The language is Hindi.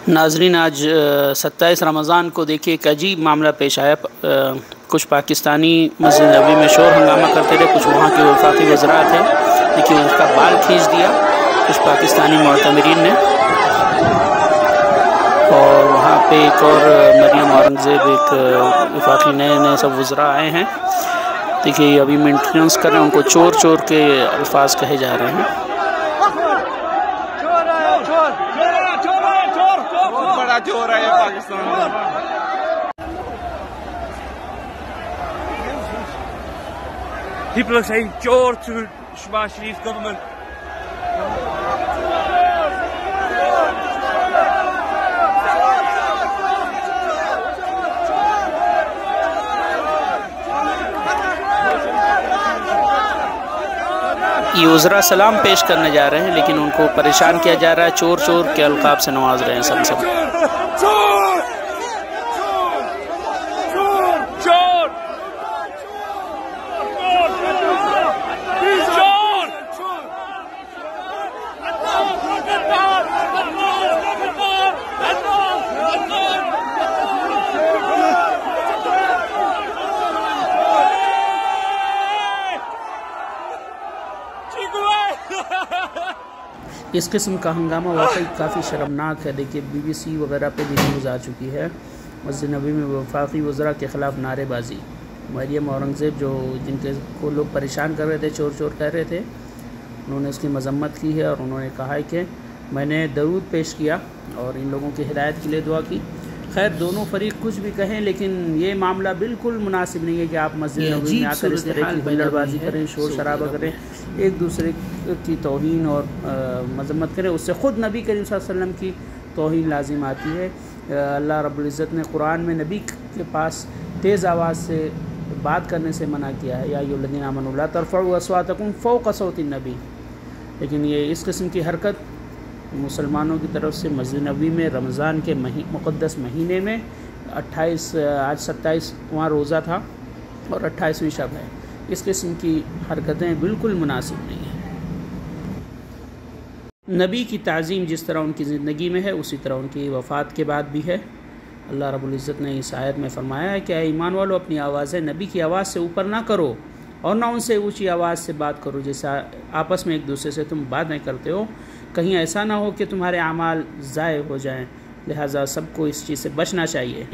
नाजरीन, आज 27 रमज़ान को देखिए एक अजीब मामला पेश आया। कुछ पाकिस्तानी मस्जिद नबी में शोर हंगामा करते रहे। कुछ वहाँ के वफाकी वज़रा थे, लेकिन उसका बाल खींच दिया कुछ पाकिस्तानी मुअतमिरीन ने। और वहाँ पे एक और मरियम औरंगज़ेब, एक वफाकी नए सब वज़रा आए हैं। देखिए अभी मेंटेनेंस कर रहे हैं, उनको चोर चोर के अल्फाज कहे जा रहे हैं। बड़ा चोर है पाकिस्तान में। People are saying chor to Shehbaz Sharif government. ये उज़रा सलाम पेश करने जा रहे हैं, लेकिन उनको परेशान किया जा रहा है। चोर चोर के अलकाब से नवाज रहे हैं सब। इस किस्म का हंगामा वाकई काफ़ी शर्मनाक है। देखिए BBC वगैरह पे भी न्यूज़ आ चुकी है। मस्जिद नबी में वफाकी वज़रा के ख़िलाफ़ नारेबाजी। मरियम औरंगज़ेब जो जिनके को लोग परेशान कर रहे थे, चोर चोर कह रहे थे, उन्होंने उसकी मजम्मत की है और उन्होंने कहा है कि मैंने दरूद पेश किया और इन लोगों की हिदायत के लिए दुआ की। खैर दोनों फरीक कुछ भी कहें, लेकिन ये मामला बिल्कुल मुनासिब नहीं है कि आप मस्जिद नबी में आकर इस तरह की हुल्लड़बाजी करें, शोर शराबा करें, एक दूसरे की तौहीन और मजम्मत करें। उससे ख़ुद नबी करीम सल्लल्लाहु अलैहि वसल्लम की तौहीन लाजिम आती है। अल्लाह रब्बुल इज़्ज़त ने कुरान में नबी के पास तेज़ आवाज़ से बात करने से मना किया है, या अय्युहल्लज़ीना आमनू ला तरफ़अू अस्वातकुम फ़ौक़ सौतिन नबी। लेकिन ये इस किस्म की हरकत मुसलमानों की तरफ से मस्जिद नबी में रमज़ान के मुक़द्दस महीने में आज 27वां रोज़ा था और 28वीं शब है, इस किस्म की हरकतें बिल्कुल मुनासिब नहीं हैं। नबी की ताज़ीम जिस तरह उनकी ज़िंदगी में है, उसी तरह उनकी वफ़ात के बाद भी है। अल्लाह रब्बुल इज़्ज़त ने इस आयत में फ़रमाया है कि ईमान वालों, अपनी आवाज़ें नबी की आवाज़ से ऊपर ना करो और ना उनसे ऊँची आवाज़ से बात करो जैसा आपस में एक दूसरे से तुम बात नहीं करते हो, कहीं ऐसा ना हो कि तुम्हारे अमाल ज़ाय हो जाएं। लिहाजा सबको इस चीज़ से बचना चाहिए।